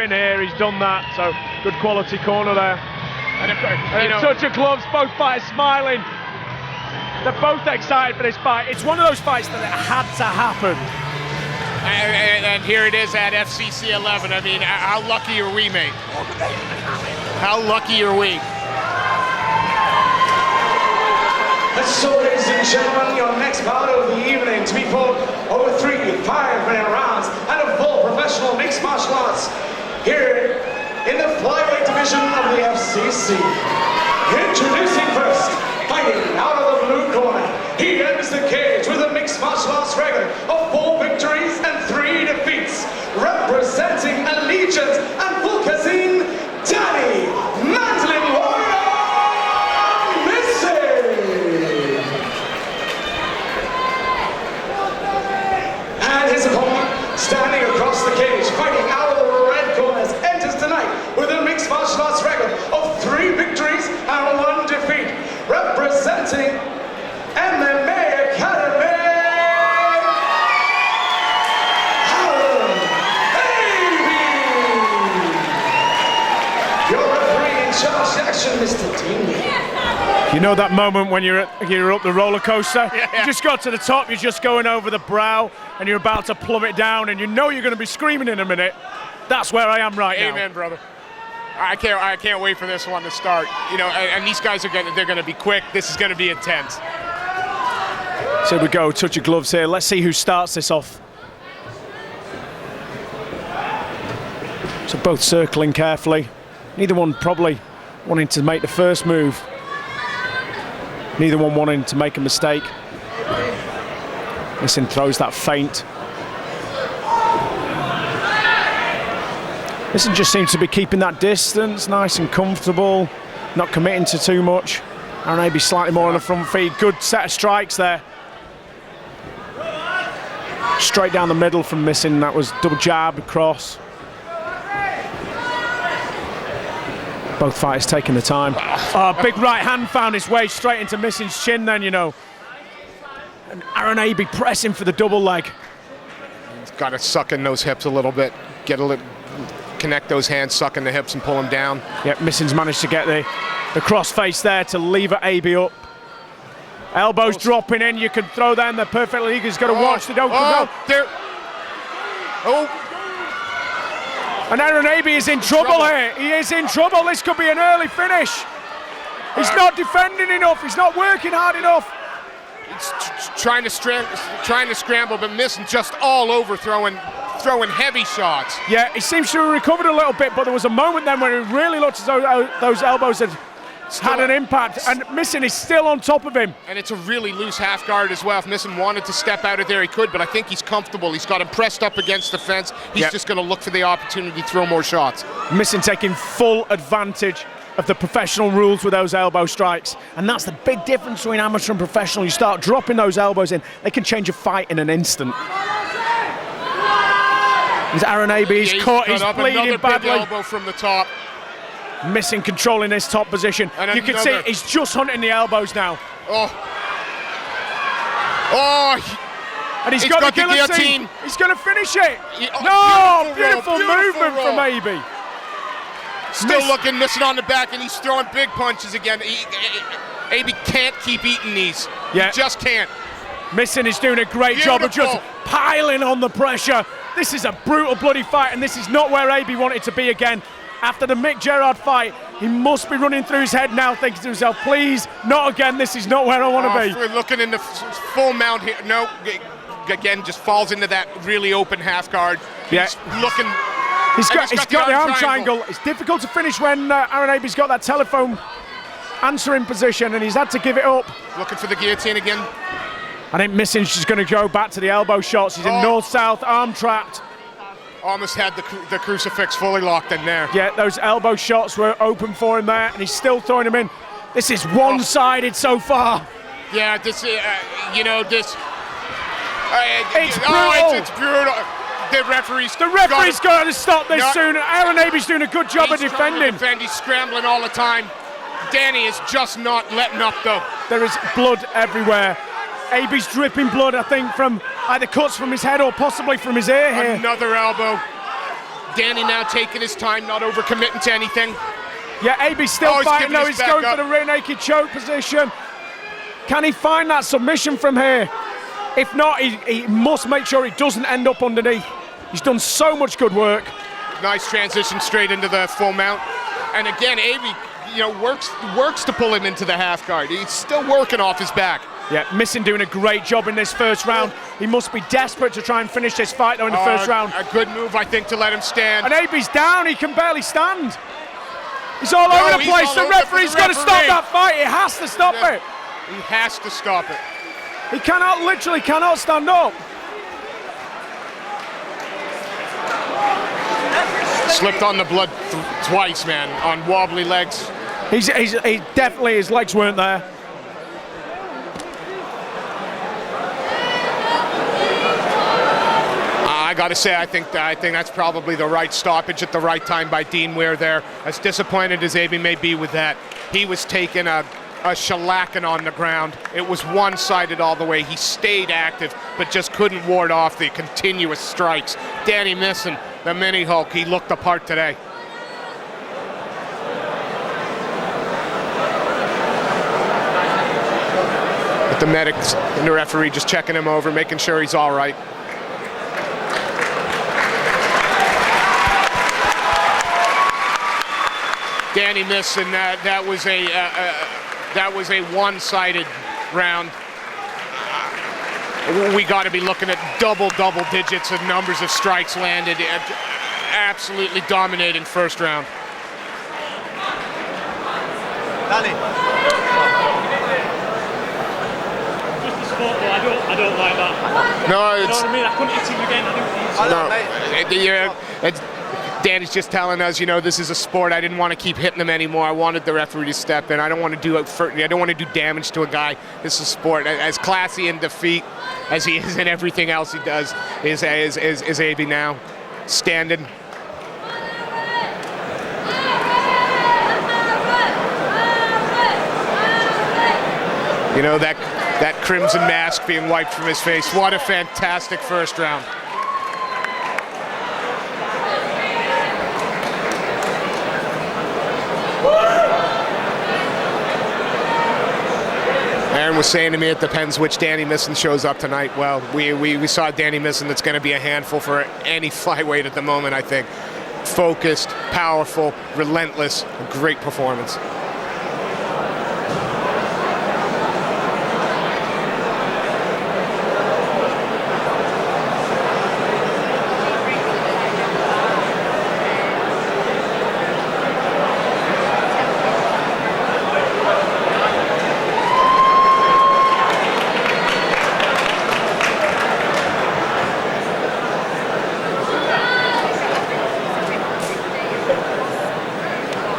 in here, he's done that, so good quality corner there. And touch of gloves, both fighters smiling. They're both excited for this fight. It's one of those fights that it had to happen. And here it is at FCC 11. I mean, how lucky are we, mate? How lucky are we? So, ladies and gentlemen, your next bout of the evening to be fought over 3 5-minute rounds and a full professional mixed martial arts here in the flyweight division of the FCC. Introducing first, fighting out of the blue corner, he enters the cage with a mixed martial arts record of 4 victories and 3 defeats, representing Allegiance and Full Casino, Danny Mantlin Warrior MISSIN. And his opponent, standing across the cage, fighting out of the red corners, enters tonight with a mixed martial arts record of 3 victories and 1 defeat, representing MMA Academy, ABY. Your referee in charge action, Mr. Dean. You know that moment when you're up the roller coaster? Yeah. You just got to the top, you're just going over the brow, and you're about to plummet down, and you know you're going to be screaming in a minute. That's where I am right now. Amen, brother. I can't wait for this one to start. You know, and these guys they're going to be quick. This is going to be intense. So we go, touch of gloves here. Let's see who starts this off. So both circling carefully. Neither one probably wanting to make the first move. Neither one wanting to make a mistake. MISSIN throws that feint. MISSIN just seems to be keeping that distance, nice and comfortable, not committing to too much. And maybe slightly more on the front feet. Good set of strikes there. Straight down the middle from MISSIN. That was double jab across. Both fighters taking the time. Oh, big right hand found its way straight into MISSIN's chin then, you know. And Aaron ABY pressing for the double leg. He's got to suck in those hips a little bit. Connect those hands, suck in the hips and pull them down. Yep, MISSIN's managed to get the cross face there to lever ABY up. Elbows dropping in, you can throw them, they're perfectly eager. He's got to watch, they don't come out. And Aaron ABY is in trouble here. He is in trouble. This could be an early finish. He's not defending enough. He's not working hard enough. It's trying to scramble, but MISSIN just all over throwing heavy shots. Yeah, he seems to have recovered a little bit, but there was a moment then where it really looked as though those elbows had an impact, and MISSIN is still on top of him. And it's a really loose half guard as well. If MISSIN wanted to step out of there, he could, but I think he's comfortable. He's got him pressed up against the fence. He's just going to look for the opportunity to throw more shots. MISSIN taking full advantage of the professional rules with those elbow strikes, and that's the big difference between amateur and professional. You start dropping those elbows in, they can change a fight in an instant. As Aaron ABY is caught, he's bleeding badly. Big elbow from the top. MISSIN controlling this top position. You can see he's just hunting the elbows now. And he's got the guillotine. He's going to finish it. Beautiful movement from ABY. Still looking, MISSIN on the back, and he's throwing big punches again. ABY can't keep eating these. He just can't. MISSIN is doing a great job of just piling on the pressure. This is a brutal, bloody fight, and this is not where ABY wanted to be again. After the Mick Gerard fight, he must be running through his head now, thinking to himself, please, not again, this is not where I want to be. We're looking in the full mount here. No, again, just falls into that really open half guard. He's looking. He's got the arm triangle. It's difficult to finish when Aaron ABY's got that telephone answering position, and he's had to give it up. Looking for the guillotine again. I think MISSIN's just going to go back to the elbow shots. He's in north-south, arm trapped. Almost had the crucifix fully locked in there. Yeah, those elbow shots were open for him there, and he's still throwing them in. This is one-sided so far. Yeah, this, you know, this. It's brutal. It's brutal. The referee's got to stop this soon. Aaron ABY's doing a good job of defending. He's scrambling all the time. Danny is just not letting up, though. There is blood everywhere. ABY's dripping blood, I think, from either cuts from his head or possibly from his ear here. Another elbow. Danny now taking his time, not overcommitting to anything. Yeah, AB's still he's fighting giving though. his He's back going up. for the rear naked choke position. Can he find that submission from here? If not, he must make sure he doesn't end up underneath. He's done so much good work. Nice transition straight into the full mount. And again, AB, works to pull him into the half guard. He's still working off his back. Yeah, MISSIN doing a great job in this first round. He must be desperate to try and finish this fight though in the first round. A good move, I think, to let him stand. And AB's down, he can barely stand. He's all over the place. The referee's got to stop that fight. He has to stop it. He has to stop it. He literally cannot stand up. Slipped on the blood twice, man, on wobbly legs. He definitely, his legs weren't there. I got to say, I think that's probably the right stoppage at the right time by Dean Weir there. As disappointed as AB may be with that, he was taking a shellacking on the ground. It was one-sided all the way. He stayed active, but just couldn't ward off the continuous strikes. Danny MISSIN, the mini Hulk, he looked the part today. With the medics and the referee just checking him over, making sure he's all right. Danny MISSIN, that was a one-sided round. We got to be looking at double digits of numbers of strikes landed. Absolutely dominating first round. Danny. Just the sport, though. I don't like that. No, You know what I mean? I couldn't hit him again. Danny's just telling us, this is a sport. I didn't want to keep hitting him anymore. I wanted the referee to step in. I don't want to do damage to a guy. This is sport. As classy in defeat as he is in everything else he does is AB now, standing. That crimson mask being wiped from his face. What a fantastic first round. Aaron was saying to me, it depends which Danny MISSIN shows up tonight. Well, we saw Danny MISSIN that's going to be a handful for any flyweight at the moment, I think. Focused, powerful, relentless, a great performance.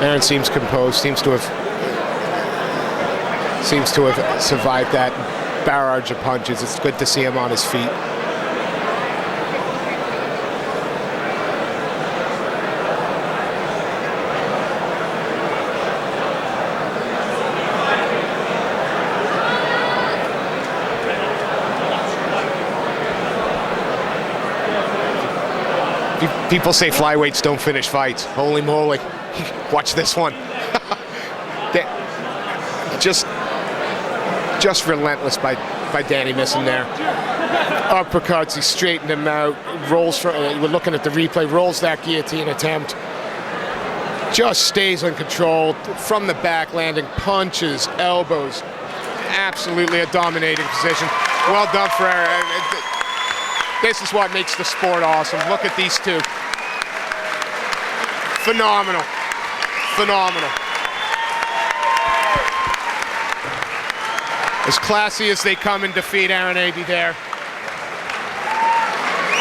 Aaron seems composed, seems to have survived that barrage of punches. It's good to see him on his feet. People say flyweights don't finish fights. Holy moly. Watch this one. just relentless by Danny MISSIN there. Uppercuts, he straightened him out. Rolls we're looking at the replay, rolls that guillotine attempt. Just stays in control from the back, landing punches, elbows. Absolutely a dominating position. Well done for Aaron. This is what makes the sport awesome. Look at these two. Phenomenal. Phenomenal. As classy as they come in defeat, Aaron AB there.